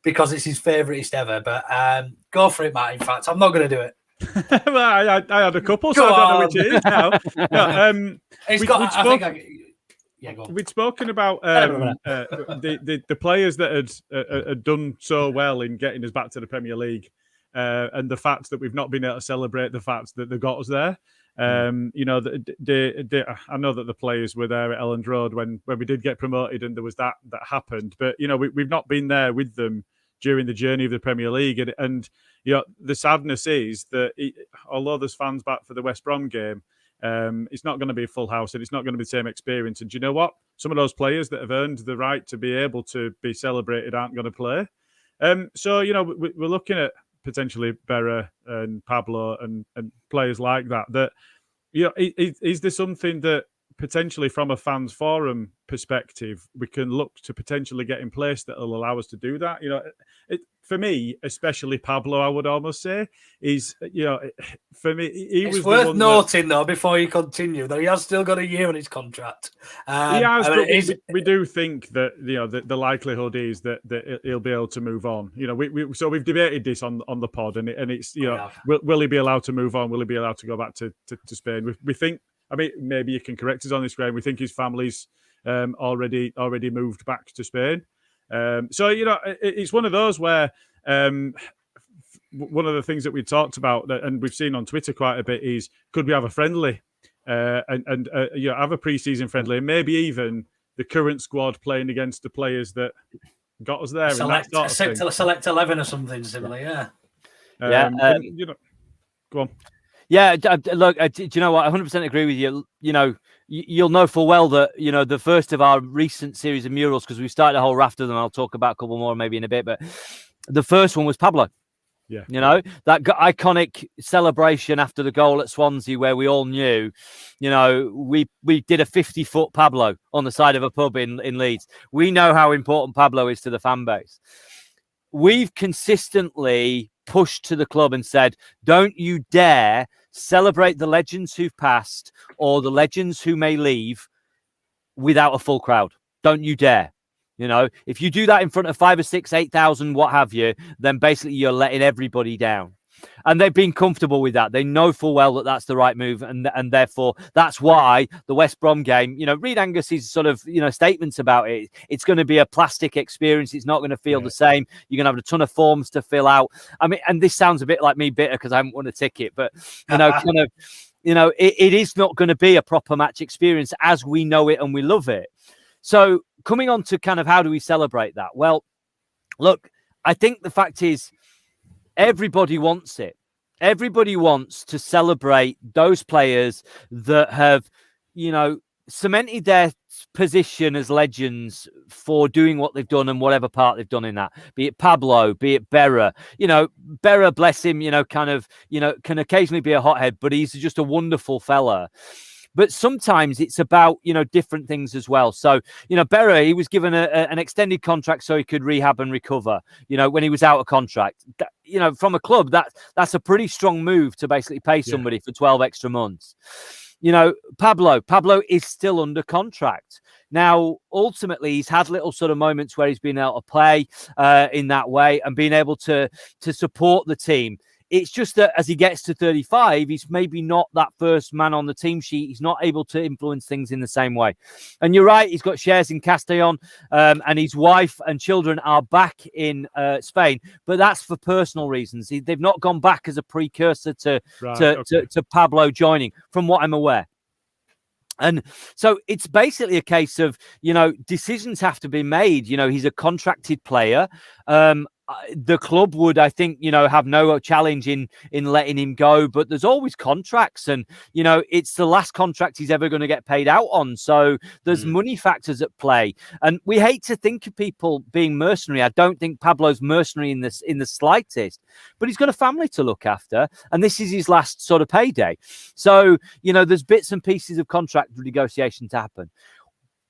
because it's his favouriteest ever. But go for it, Matt. In fact, I'm not going to do it. Well, I had a couple, so I don't know which it is now. We'd spoken about the players that had done so well in getting us back to the Premier League. And the fact that we've not been able to celebrate the fact that they got us there. I know that the players were there at Elland Road when we did get promoted and there was that happened. But, we've not been there with them during the journey of the Premier League. And the sadness is that although there's fans back for the West Brom game, it's not going to be a full house and it's not going to be the same experience. And do you know what? Some of those players that have earned the right to be able to be celebrated aren't going to play. So, we're looking at potentially Berra and Pablo and players like that, is there something that potentially from a fans forum perspective we can look to potentially get in place that will allow us to do that? For me, especially Pablo, I would almost say is, for me, it's worth noting though before you continue that he has still got a year on his contract. He has, but we do think that the likelihood is that he'll be able to move on. So we've debated this on the pod, and it's will he be allowed to move on? Will he be allowed to go back to Spain? We think. I mean, maybe you can correct us on this, Graham. We think his family's already moved back to Spain. So, it's one of those where one of the things that we talked about and we've seen on Twitter quite a bit is could we have a friendly and have a pre-season friendly and maybe even the current squad playing against the players that got us there. Select 11 or something similar, yeah. Go on. Yeah, look, do you know what? I 100% agree with you. You'll know full well that, the first of our recent series of murals, because we started a whole raft of them, I'll talk about a couple more maybe in a bit, but the first one was Pablo. Yeah. That iconic celebration after the goal at Swansea where we all knew, we did a 50-foot Pablo on the side of a pub in Leeds. We know how important Pablo is to the fan base. We've consistently pushed to the club and said, don't you dare celebrate the legends who've passed or the legends who may leave without a full crowd. Don't you dare. If you do that in front of 5,000 or 6,000, 8,000, what have you, then basically you're letting everybody down. And they've been comfortable with that. They know full well that that's the right move. And therefore, that's why the West Brom game, read Angus's sort of, statements about it. It's going to be a plastic experience. It's not going to feel the same. You're going to have a ton of forms to fill out. I mean, and this sounds a bit like me bitter because I haven't won a ticket, but, it is not going to be a proper match experience as we know it and we love it. So coming on to kind of how do we celebrate that? Well, look, I think the fact is everybody wants it. Everybody wants to celebrate those players that have, cemented their position as legends for doing what they've done and whatever part they've done in that. Be it Pablo, be it Berra. Berra, bless him, can occasionally be a hothead, but he's just a wonderful fella. But sometimes it's about, different things as well. So, Berra, he was given an extended contract so he could rehab and recover, when he was out of contract. From a club, that's a pretty strong move to basically pay somebody for 12 extra months. Pablo is still under contract. Now, ultimately, he's had little sort of moments where he's been able to play in that way and being able to support the team. It's just that as he gets to 35, he's maybe not that first man on the team sheet. He's not able to influence things in the same way. And you're right, he's got shares in Castellon, and his wife and children are back in Spain, but that's for personal reasons. They've not gone back as a precursor to Pablo joining, from what I'm aware. And so it's basically a case of, decisions have to be made. He's a contracted player. The club would, I think, have no challenge in letting him go, but there's always contracts and, it's the last contract he's ever going to get paid out on. So there's money factors at play. And we hate to think of people being mercenary. I don't think Pablo's mercenary in the slightest, but he's got a family to look after. And this is his last sort of payday. So, there's bits and pieces of contract negotiation to happen.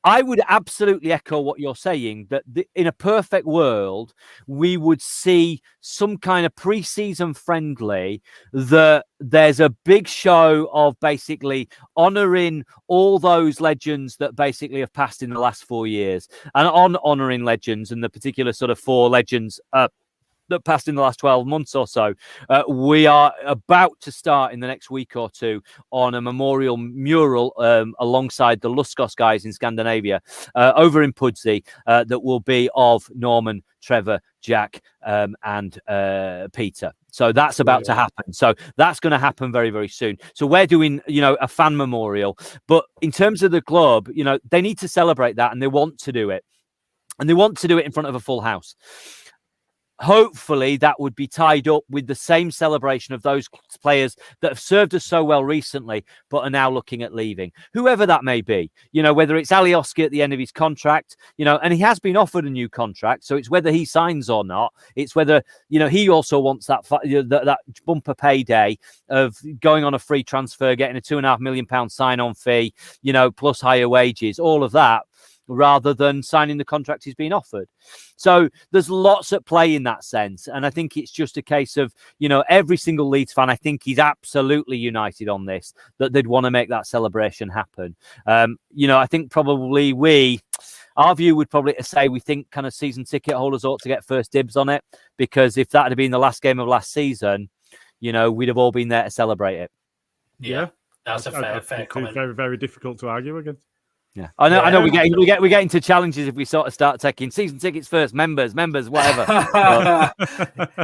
I would absolutely echo what you're saying, that in a perfect world, we would see some kind of pre-season friendly, that there's a big show of basically honouring all those legends that basically have passed in the last 4 years, and on honouring legends and the particular sort of 4 legends that passed in the last 12 months or so. We are about to start in the next week or two on a memorial mural alongside the Luskos guys in Scandinavia over in Pudsey that will be of Norman, Trevor, Jack and Peter. So that's about to happen. So that's going to happen very, very soon. So we're doing, a fan memorial. But in terms of the club, they need to celebrate that and they want to do it. And they want to do it in front of a full house. Hopefully that would be tied up with the same celebration of those players that have served us so well recently, but are now looking at leaving, whoever that may be, whether it's Alioski at the end of his contract, and he has been offered a new contract. So it's whether he signs or not. It's whether, he also wants that bumper payday of going on a free transfer, getting a £2.5 million sign-on fee, plus higher wages, all of that, rather than signing the contract he's been offered. So there's lots at play in that sense. And I think it's just a case of, every single Leeds fan, I think he's absolutely united on this, that they'd want to make that celebration happen. I think probably our view would probably say we think kind of season ticket holders ought to get first dibs on it, because if that had been the last game of last season, we'd have all been there to celebrate it. Yeah, that's a fair comment. Very, very difficult to argue against. Yeah, I know. We get into challenges if we sort of start taking season tickets first, members, whatever.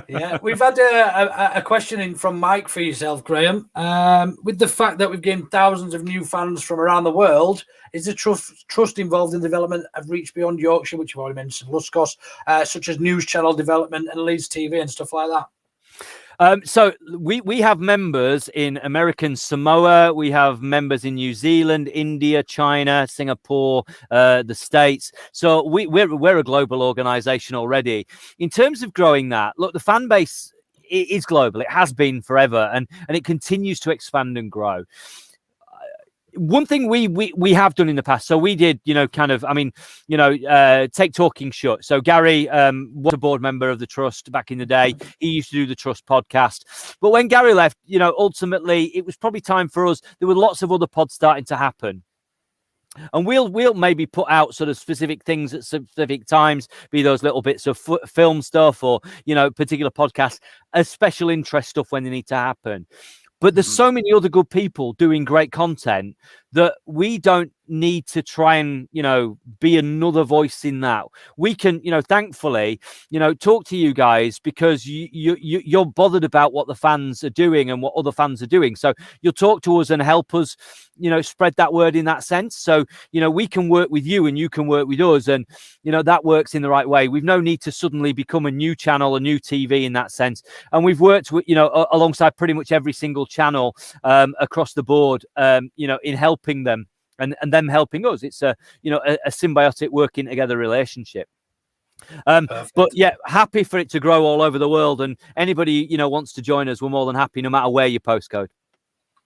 Yeah, we've had a question in from Mike for yourself, Graham. With the fact that we've gained thousands of new fans from around the world, is the trust involved in development of reach beyond Yorkshire, which you've already mentioned, Luskos, such as news channel development and Leeds TV and stuff like that? So we have members in American Samoa, we have members in New Zealand, India, China, Singapore, the States. So we're a global organization already. In terms of growing that, look, the fan base is global. It has been forever, and it continues to expand and grow. One thing we have done in the past, so we did, take Talking Shut. So Gary was a board member of the Trust back in the day. He used to do the Trust podcast. But when Gary left, ultimately, it was probably time for us. There were lots of other pods starting to happen. And we'll maybe put out sort of specific things at specific times, be those little bits of film stuff or, particular podcasts, as special interest stuff when they need to happen. But there's so many other good people doing great content that we don't need to try and, be another voice in that. We can, thankfully, talk to you guys because you're bothered about what the fans are doing and what other fans are doing. So you'll talk to us and help us, spread that word in that sense. So, we can work with you and you can work with us. And, that works in the right way. We've no need to suddenly become a new channel, a new TV in that sense. And we've worked with, alongside pretty much every single channel across the board, in helping them and them helping us. It's a symbiotic working together relationship. But yeah, happy for it to grow all over the world. And anybody, wants to join us, we're more than happy, no matter where your postcode.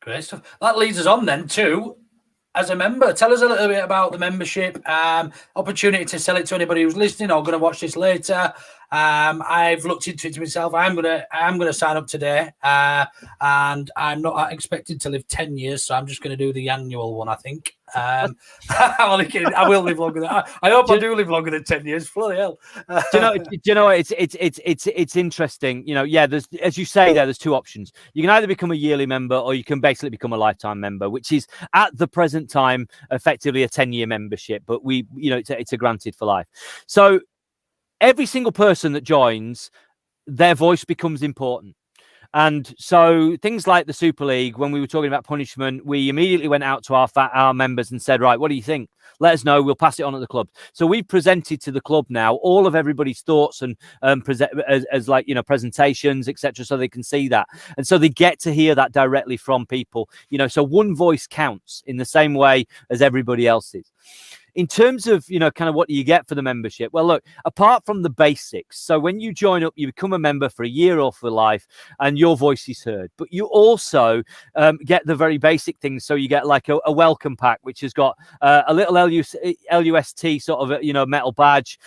Great stuff. That leads us on then to, as a member, tell us a little bit about the membership, opportunity to sell it to anybody who's listening or going to watch this later. I've looked into it myself. I'm gonna sign up today, and I'm not expected to live 10 years, so I'm just going to do the annual one, I think. I'm only kidding. I will live longer than I hope I do live longer than 10 years. Bloody hell. Do you know it's interesting. There's, as you say there's two options. You can either become a yearly member or you can basically become a lifetime member, which is at the present time effectively a 10-year membership, but we, it's a granted for life. So every single person that joins, their voice becomes important. And so things like the Super League, when we were talking about punishment, we immediately went out to our members and said, right, what do you think? Let us know. We'll pass it on at the club. So we've presented to the club now all of everybody's thoughts and presentations, etc., so they can see that. And so they get to hear that directly from people. So one voice counts in the same way as everybody else's. In terms of, kind of what do you get for the membership? Well, look, apart from the basics, so when you join up, you become a member for a year or for life and your voice is heard. But you also get the very basic things. So you get like a welcome pack, which has got a little LUST sort of, metal badge,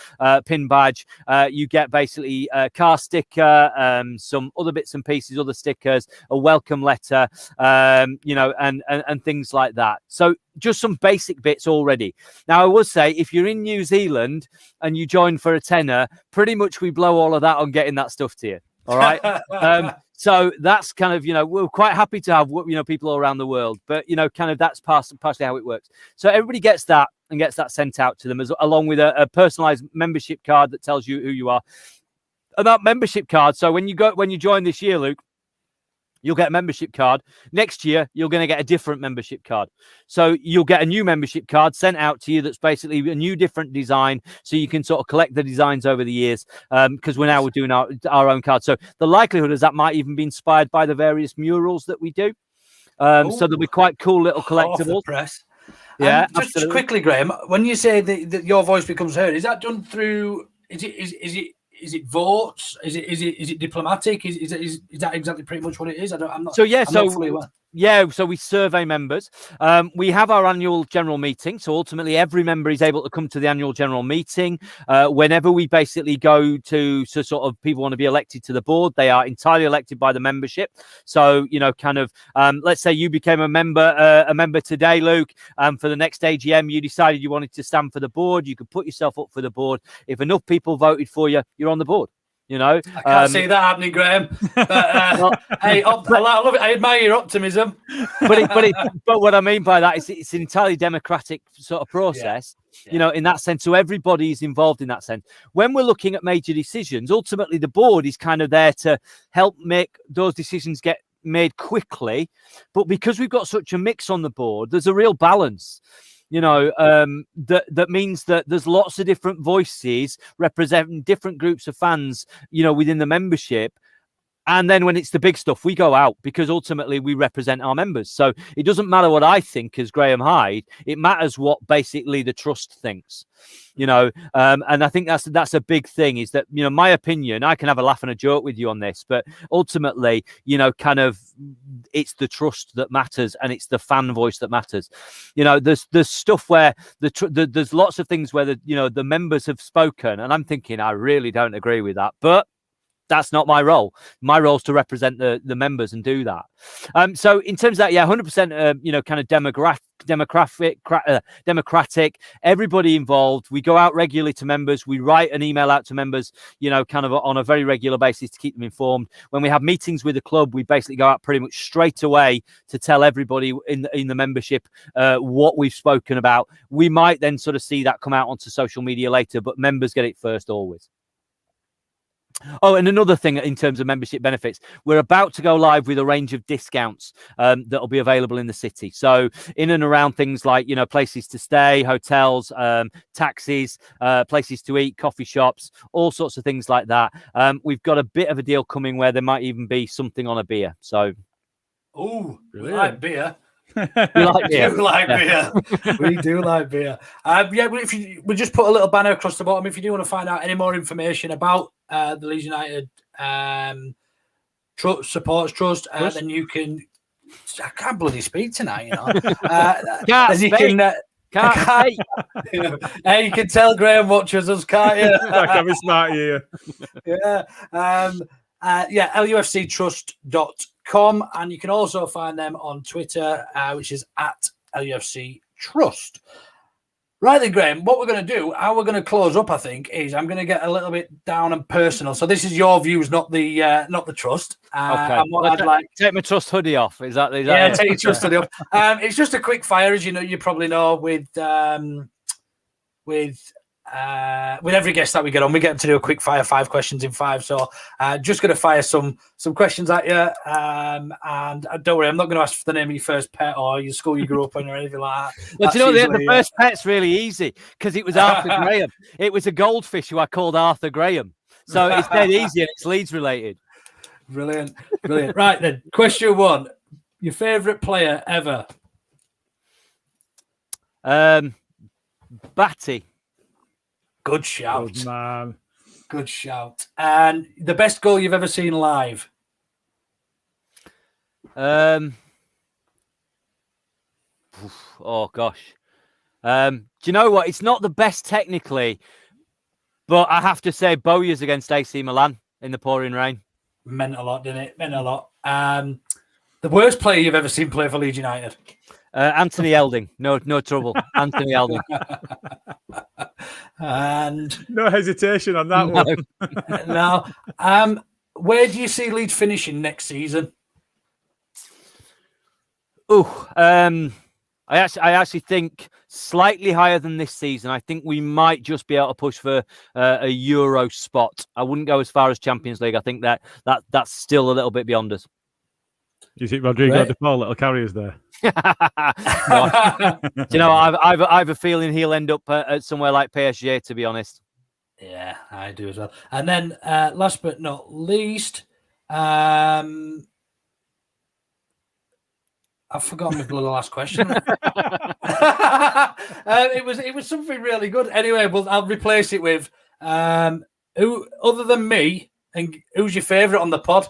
pin badge. You get basically a car sticker, some other bits and pieces, other stickers, a welcome letter, and things like that. So just some basic bits already. Now, I would say if you're in New Zealand and you join for a tenner, pretty much we blow all of that on getting that stuff to you. All right. So that's kind of, we're quite happy to have, people all around the world, but, kind of that's partially how it works. So everybody gets that and gets that sent out to them along with a personalized membership card that tells you who you are. And that membership card. So when you join this year, Luke, you'll get a membership card. Next year, you're going to get a different membership card. So you'll get a new membership card sent out to you that's basically a new different design. So you can sort of collect the designs over the years because we're doing our own card. So the likelihood is that might even be inspired by the various murals that we do. So there'll be quite cool little collectibles. Off the press. Yeah, just quickly, Graham, when you say that your voice becomes heard, is that done through, is it votes? Is it diplomatic? Is that exactly pretty much what it is? I'm not fully aware. Yeah, so we survey members. We have our annual general meeting. So ultimately, every member is able to come to the annual general meeting. Whenever we basically go to sort of people want to be elected to the board, they are entirely elected by the membership. So, let's say you became a member today, Luke, for the next AGM, you decided you wanted to stand for the board. You could put yourself up for the board. If enough people voted for you, you're on the board. I can't see that happening, Graham. But hey, I love it. I admire your optimism. But what I mean by that is it's an entirely democratic sort of process, in that sense. So everybody is involved in that sense. When we're looking at major decisions, ultimately the board is kind of there to help make those decisions get made quickly. But because we've got such a mix on the board, there's a real balance. That means that there's lots of different voices representing different groups of fans, within the membership. And then when it's the big stuff, we go out because ultimately we represent our members. So it doesn't matter what I think as Graham Hyde. It matters what basically the trust thinks, and I think that's a big thing is that, my opinion, I can have a laugh and a joke with you on this, but ultimately, kind of it's the trust that matters and it's the fan voice that matters. There's stuff where there's lots of things where the members have spoken and I'm thinking, I really don't agree with that, but that's not my role. My role is to represent the members and do that. So in terms of that, 100%, kind of democratic, everybody involved. We go out regularly to members. We write an email out to members, kind of on a very regular basis to keep them informed. When we have meetings with the club, we basically go out pretty much straight away to tell everybody in the membership what we've spoken about. We might then sort of see that come out onto social media later, but members get it first always. Oh, and another thing in terms of membership benefits, we're about to go live with a range of discounts that'll be available in the city. So in and around things like, places to stay, hotels, taxis, places to eat, coffee shops, all sorts of things like that. We've got a bit of a deal coming where there might even be something on a beer. So, oh, we like beer. We do like beer. We do like beer. If we just put a little banner across the bottom, if you do want to find out any more information about the Leeds United Supporters Trust, then you can. I can't bloody speak tonight, Can't you speak. You can tell Graham watches us, can't you? Like I'm smart here. Yeah. LUFCtrust.com, and you can also find them on Twitter, which is at LUFC Trust. Right then, Graham, what we're going to do, how we're going to close up, I think, is I'm going to get a little bit down and personal. So this is your views, not the trust. Okay. And what I'd like, take my trust hoodie off. Is that yeah, take your trust hoodie off. It's just a quick fire, as you probably know, with every guest that we get on, we get them to do a quick fire, 5 questions in 5. So just going to fire some questions at you. And don't worry, I'm not going to ask for the name of your first pet or your school you grew up in or anything like that. Well, do you know, the first pet's really easy because it was Arthur Graham. It was a goldfish who I called Arthur Graham. So it's dead easy and it's Leeds related. Brilliant. Right then, question 1. Your favourite player ever? Batty. Good shout. Good man. Good shout. And the best goal you've ever seen live? Oh gosh. Do you know what? It's not the best technically, but I have to say Bowyer's against AC Milan in the pouring rain. Meant a lot, didn't it? Meant a lot. The worst player you've ever seen play for Leeds United? Anthony Elding. No trouble. Anthony Elding. And no hesitation on that one. No. Where do you see Leeds finishing next season? I actually think slightly higher than this season. I think we might just be able to push for a Euro spot. I wouldn't go as far as Champions League. I think that's still a little bit beyond us. Do you think Rodrigo de Paul little carriers there? Do you know, I have a feeling he'll end up at somewhere like PSG, to be honest. Yeah, I do as well. And then last but not least, I've forgotten the last question. It was something really good. Anyway, well, I'll replace it with who other than me, and who's your favourite on the pod?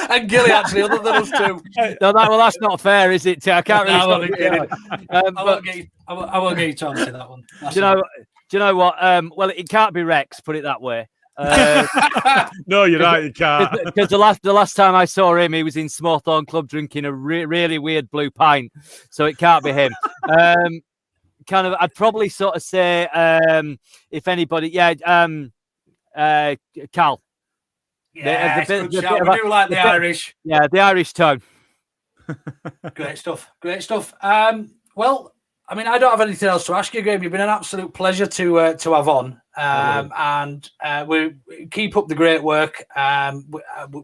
And Gilly, actually, other than us two. No, that's not fair, is it? I can't really. I won't get you to answer that one. Do you know what? Well, it can't be Rex. Put it that way. No, you're right. You can't. Because the last time I saw him, he was in Smallthorne Club drinking a really weird blue pint, so it can't be him. Kind of, I'd probably sort of say, if anybody, Cal. Yeah, we do like the Irish. Yeah, the Irish tone. Great stuff. Well, I mean, I don't have anything else to ask you, Graham. You've been an absolute pleasure to have on. And we keep up the great work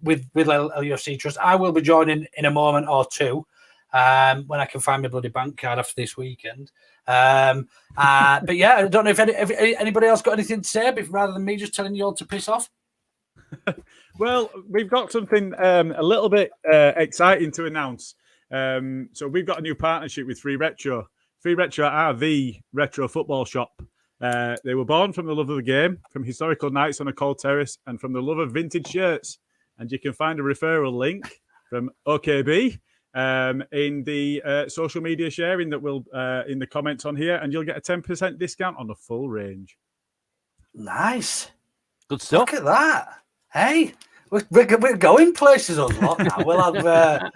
with LUFC Trust. I will be joining in a moment or two when I can find my bloody bank card after this weekend. But yeah, I don't know if anybody else got anything to say, rather than me just telling you all to piss off. Well, we've got something a little bit exciting to announce. So we've got a new partnership with Free Retro. Free Retro are the retro football shop. They were born from the love of the game, from historical nights on a cold terrace, and from the love of vintage shirts. And you can find a referral link from OKB in the social media sharing that will in the comments on here, and you'll get a 10% discount on the full range. Nice. Good stuff. Look at that. Hey, we're going places a lot now. We'll have.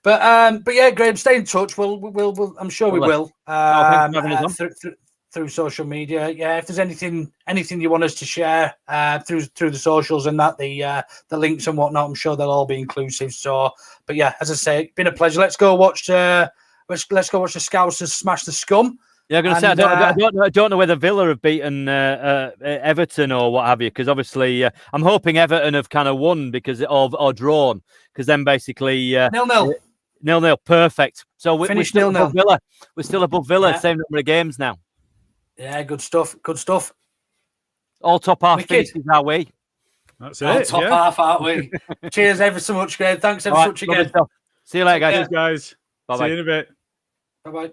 But yeah, Graham, stay in touch. We'll I'm sure we will. Thanks for having us on. Through social media. Yeah, if there's anything you want us to share through the socials and that the links and whatnot, I'm sure they'll all be inclusive. So, but yeah, as I say, it's been a pleasure. Let's go watch the Scousers smash the Scum. Yeah, I'm going to say I don't know whether Villa have beaten Everton or what have you, because obviously I'm hoping Everton have kind of won because or drawn, because then basically 0-0, perfect. So we're still above Villa. We're still above Villa, same number of games now. Yeah, good stuff. Good stuff. All top half finishes our way. That's All it. top half, aren't we? Cheers ever so much, Graham. Thanks ever so much again. See you later, guys. Cheers, guys. Bye-bye. See you in a bit. Bye bye.